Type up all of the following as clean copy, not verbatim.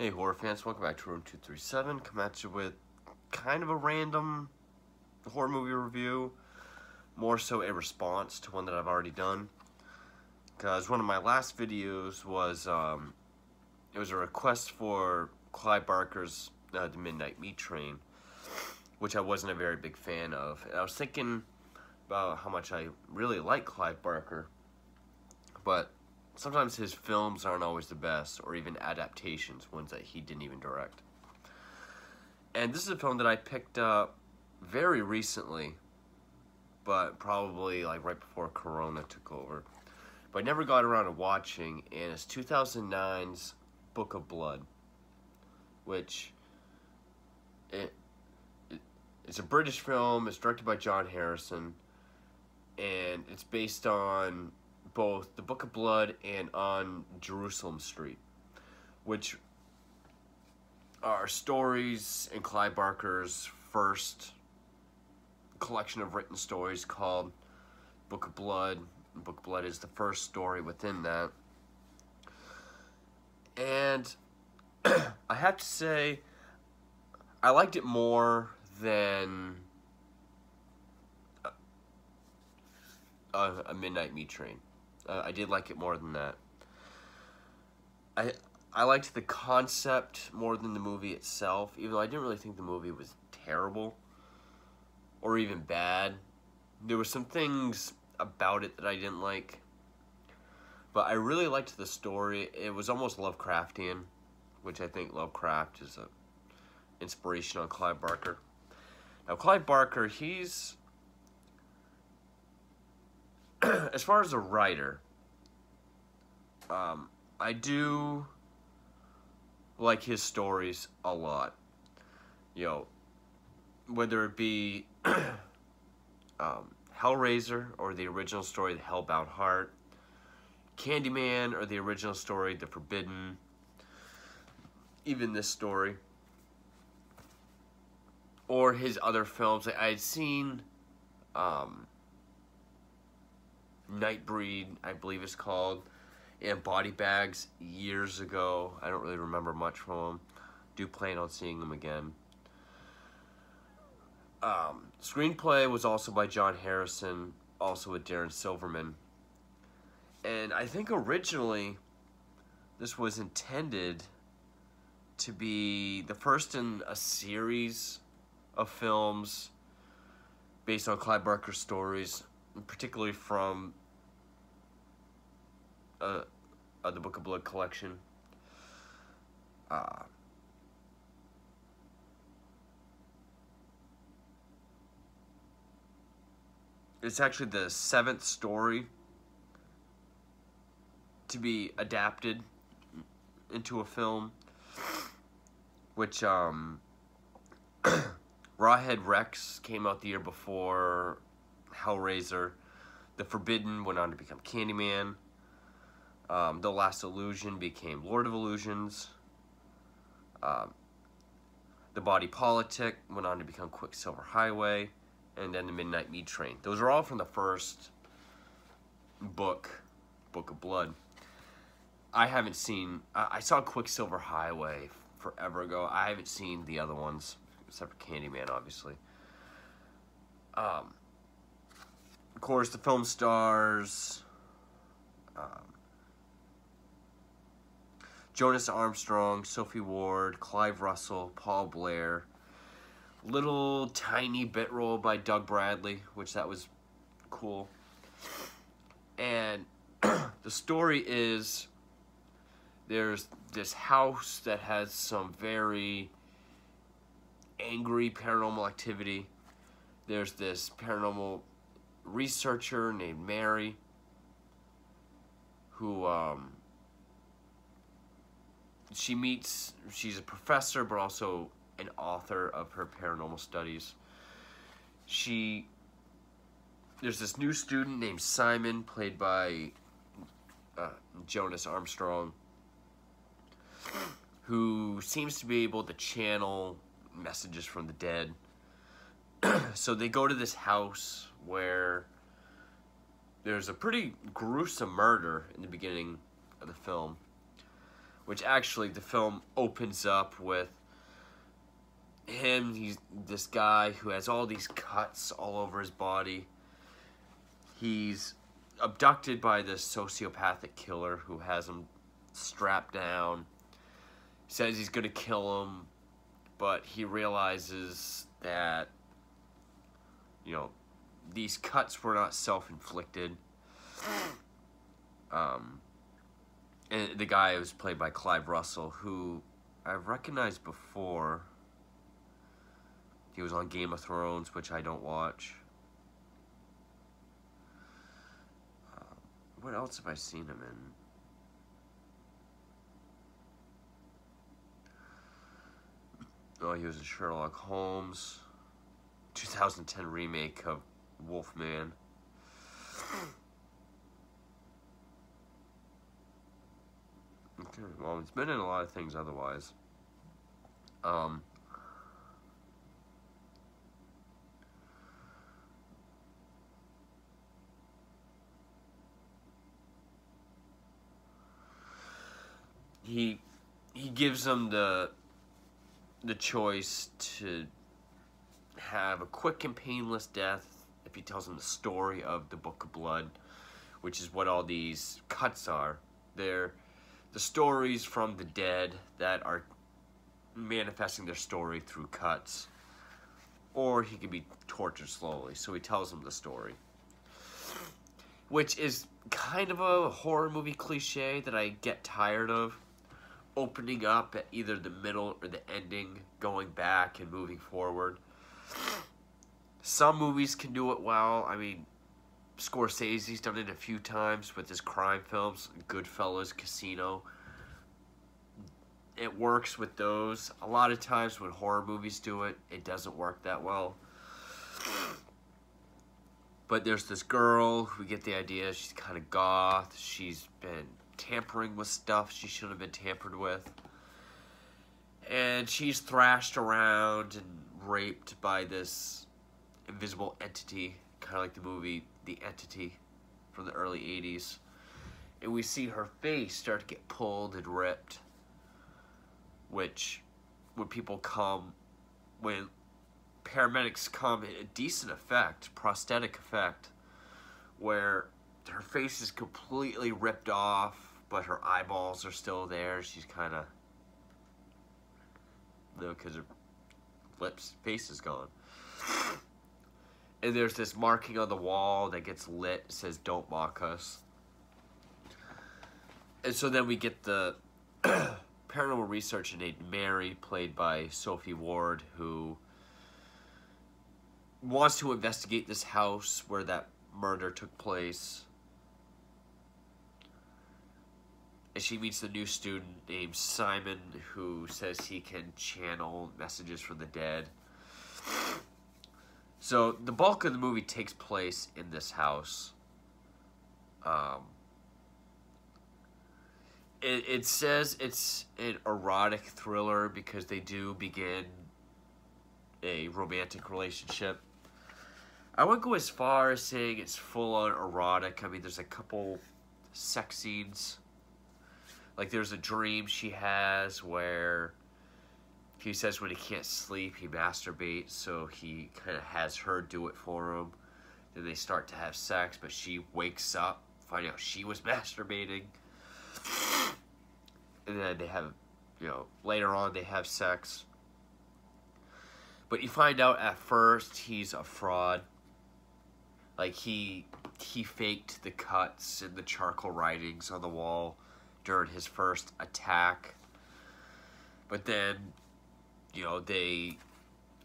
Hey horror fans, welcome back to Room 237. Come at you with kind of a random horror movie review, more so a response to one that I've already done. Because one of my last videos was, it was a request for Clive Barker's The Midnight Meat Train, which I wasn't a very big fan of. And I was thinking about how much I really like Clive Barker, but sometimes his films aren't always the best, or even adaptations, ones that he didn't even direct. And this is a film that I picked up very recently, but probably like right before Corona took over. But I never got around to watching, and it's 2009's Book of Blood, which it's a British film. It's directed by John Harrison, and it's based on both the Book of Blood and on Jerusalem Street, which are stories in Clive Barker's first collection of written stories called Book of Blood. Book of Blood is the first story within that. And I have to say, I liked it more than A Midnight Meat Train. I did like it more than that. I liked the concept more than the movie itself, even though I didn't really think the movie was terrible or even bad. There were some things about it that I didn't like, but I really liked the story. It was almost Lovecraftian, which I think Lovecraft is an inspiration on Clive Barker. Now, Clive Barker, he's as far as a writer, I do like his stories a lot. You know, whether it be Hellraiser or the original story, The Hellbound Heart, Candyman or the original story, The Forbidden, even this story, or his other films. I had seen Nightbreed, I believe it's called, and Body Bags years ago. I don't really remember much from them. Do plan on seeing them again. Screenplay was also by John Harrison, also with Darren Silverman. And I think originally this was intended to be the first in a series of films based on Clive Barker stories, particularly from the Book of Blood collection. It's actually the 7th story to be adapted into a film, which Rawhead Rex came out the year before Hellraiser. The Forbidden went on to become Candyman. The Last Illusion became Lord of Illusions. The Body Politic went on to become Quicksilver Highway. And then The Midnight Meat Train. Those are all from the first book, Book of Blood. I haven't seen, I saw Quicksilver Highway forever ago. I haven't seen the other ones, except for Candyman, obviously. Of course, the film stars Jonas Armstrong, Sophie Ward, Clive Russell, Paul Blair, little tiny bit role by Doug Bradley, which that was cool. And the story is, there's this house that has some very angry paranormal activity. There's this paranormal researcher named Mary who she meets. She's a professor, but also an author of her paranormal studies. There's this new student named Simon, played by Jonas Armstrong, who seems to be able to channel messages from the dead. So they go to this house where there's a pretty gruesome murder in the beginning of the film, which actually the film opens up with him. He's this guy who has all these cuts all over his body. He's abducted by this sociopathic killer who has him strapped down. Says he's going to kill him, but he realizes that, you know, these cuts were not self-inflicted. And the guy was played by Clive Russell, who I've recognized before. He was on Game of Thrones, which I don't watch. What else have I seen him in? Oh, he was in Sherlock Holmes. 2010 remake of Wolfman. Okay, well, he's been in a lot of things otherwise. He gives them the choice to have a quick and painless death if he tells them the story of the Book of Blood, which is what all these cuts are. They're the stories from the dead that are manifesting their story through cuts. Or he can be tortured slowly, so he tells them the story. Which is kind of a horror movie cliche that I get tired of. Opening up at either the middle or the ending, going back and moving forward. Some movies can do it well. I mean, Scorsese's done it a few times with his crime films, Goodfellas, Casino. It works with those. A lot of times when horror movies do it, it doesn't work that well. But there's this girl, we get the idea, she's kind of goth. She's been tampering with stuff she shouldn't have been tampered with. And she's thrashed around and raped by this invisible entity, kind of like the movie The Entity from the early 80s. And we see her face start to get pulled and ripped, which when paramedics come, a decent effect, prosthetic effect, where her face is completely ripped off, but her eyeballs are still there. She's kind of, because her face is gone. And there's this marking on the wall that gets lit. It says, "Don't mock us." And so then we get the paranormal researcher named Mary, played by Sophie Ward, who wants to investigate this house where that murder took place. And she meets the new student named Simon, who says he can channel messages from the dead. So the bulk of the movie takes place in this house. It says it's an erotic thriller because they do begin a romantic relationship. I wouldn't go as far as saying it's full-on erotic. I mean, there's a couple sex scenes. Like, there's a dream she has where he says when he can't sleep, he masturbates, so he kind of has her do it for him. Then they start to have sex, but she wakes up, finding out she was masturbating. And then they have, later on they have sex. But you find out at first he's a fraud. Like, he faked the cuts and the charcoal writings on the wall during his first attack. But then, they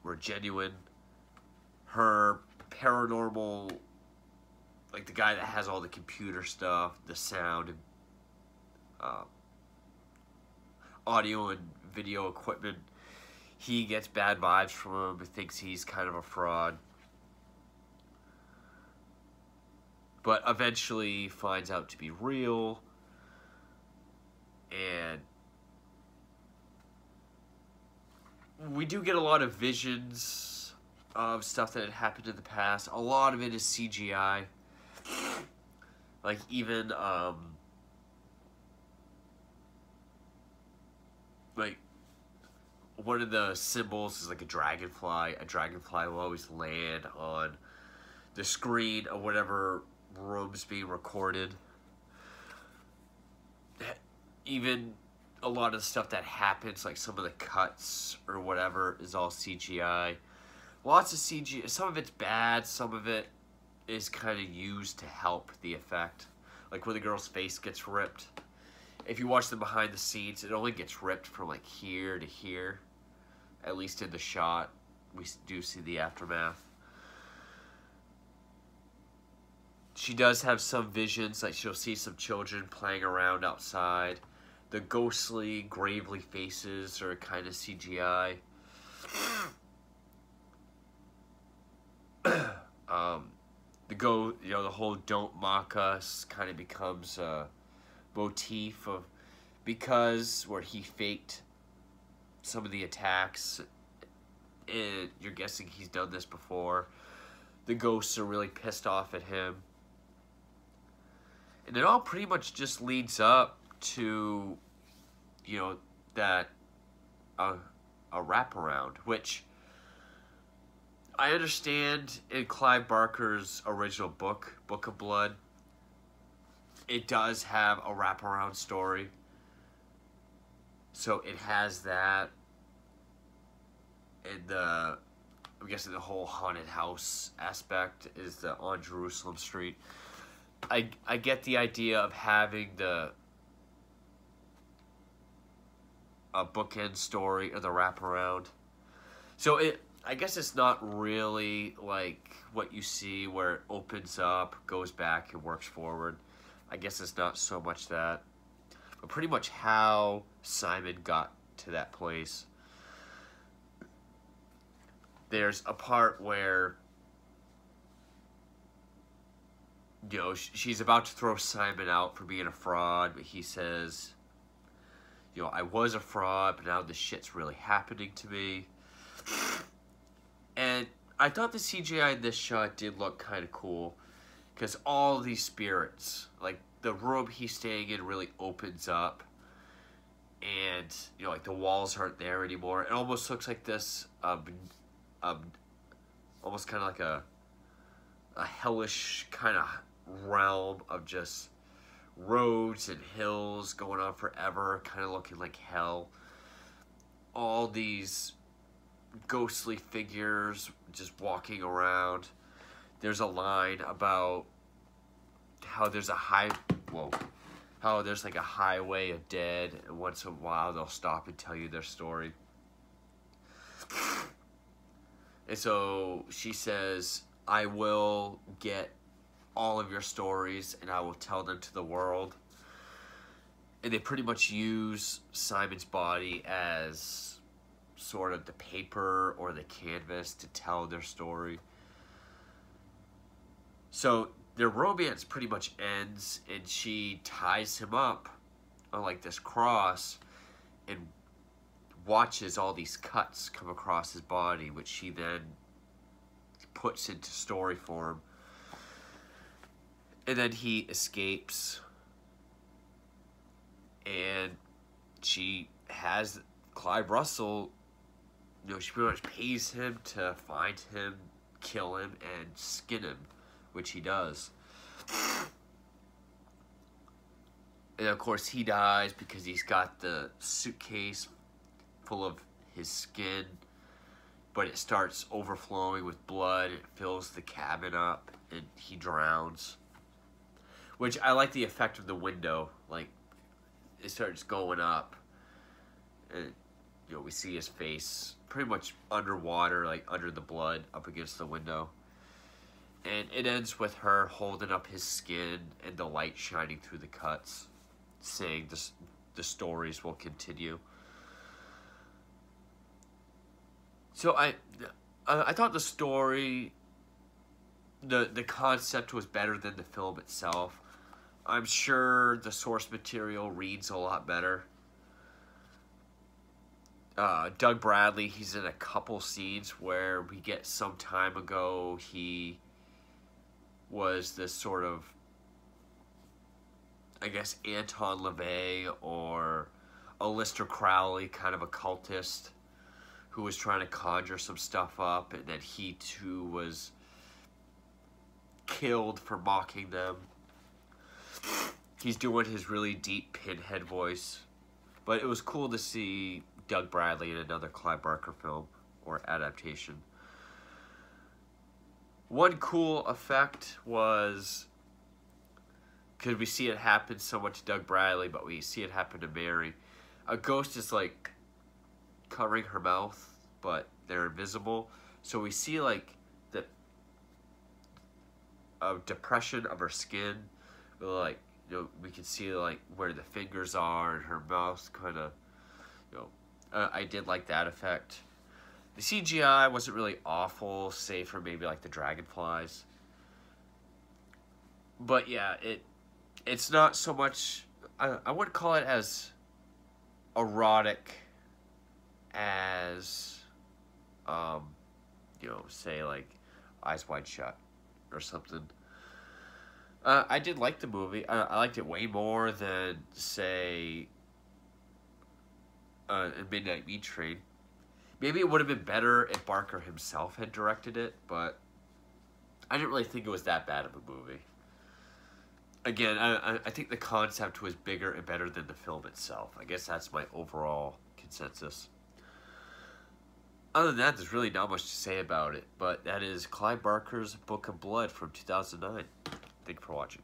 were genuine. Her paranormal, like the guy that has all the computer stuff, the sound, and audio and video equipment, he gets bad vibes from him, thinks he's kind of a fraud. But eventually finds out to be real. And we do get a lot of visions of stuff that had happened in the past. A lot of it is CGI. Like, even like, one of the symbols is like a dragonfly. A dragonfly will always land on the screen of whatever room's being recorded. Even a lot of the stuff that happens, like some of the cuts or whatever, is all CGI. Lots of CGI. Some of it's bad, some of it is kind of used to help the effect. Like when the girl's face gets ripped. If you watch the behind the scenes, it only gets ripped from like here to here. At least in the shot, we do see the aftermath. She does have some visions, like she'll see some children playing around outside. The ghostly, gravely faces are kind of CGI. The whole "don't mock us" kind of becomes a motif of, because where he faked some of the attacks, and you're guessing he's done this before. The ghosts are really pissed off at him. And it all pretty much just leads up to, you know, that a wraparound, which I understand in Clive Barker's original book, Book of Blood, it does have a wraparound story. So it has that. And I'm guessing the whole haunted house aspect is the on Jerusalem Street. I get the idea of having a bookend story or the wraparound. So I guess it's not really like what you see where it opens up, goes back, and works forward. I guess it's not so much that. But pretty much how Simon got to that place. There's a part where, you know, she's about to throw Simon out for being a fraud, but he says, you know, I was a fraud, but now this shit's really happening to me. And I thought the CGI in this shot did look kind of cool, because all these spirits, like the room he's staying in really opens up, and, you know, like the walls aren't there anymore. It almost looks like this, almost kind of like a hellish kind of realm of just roads and hills going on forever, kind of looking like hell. All these ghostly figures just walking around. There's a line about how there's how there's like a highway of dead, and once in a while they'll stop and tell you their story. And so she says, I will get all of your stories and I will tell them to the world. And they pretty much use Simon's body as sort of the paper or the canvas to tell their story. So their romance pretty much ends, and she ties him up on like this cross and watches all these cuts come across his body, which she then puts into story form. And then he escapes, and she has Clive Russell, you know, she pretty much pays him to find him, kill him, and skin him, which he does. And of course he dies because he's got the suitcase full of his skin, but it starts overflowing with blood. It fills the cabin up, and he drowns. Which I like the effect of the window. Like, it starts going up, and, you know, we see his face pretty much underwater, like under the blood, up against the window. And it ends with her holding up his skin and the light shining through the cuts, saying the stories will continue. So I thought the story, the concept was better than the film itself. I'm sure the source material reads a lot better. Doug Bradley, he's in a couple scenes where we get some time ago, he was this sort of, I guess, Anton LaVey or Aleister Crowley, kind of a cultist, who was trying to conjure some stuff up, and then he too was killed for mocking them. He's doing his really deep pinhead voice. But it was cool to see Doug Bradley in another Clive Barker film or adaptation. One cool effect was, because we see it happen so much to Doug Bradley, but we see it happen to Mary. A ghost is like covering her mouth, but they're invisible. So we see like the depression of her skin. Like, you know, we can see like where the fingers are and her mouth kind of, you know, I did like that effect. The CGI wasn't really awful, save for maybe like the dragonflies. But yeah, it's not so much, I wouldn't call it as erotic as, you know, say like Eyes Wide Shut or something. I did like the movie. I liked it way more than, say, Midnight Meat Train. Maybe it would have been better if Barker himself had directed it, but I didn't really think it was that bad of a movie. Again, I think the concept was bigger and better than the film itself. I guess that's my overall consensus. Other than that, there's really not much to say about it, but that is Clive Barker's Book of Blood from 2009. Thank you for watching.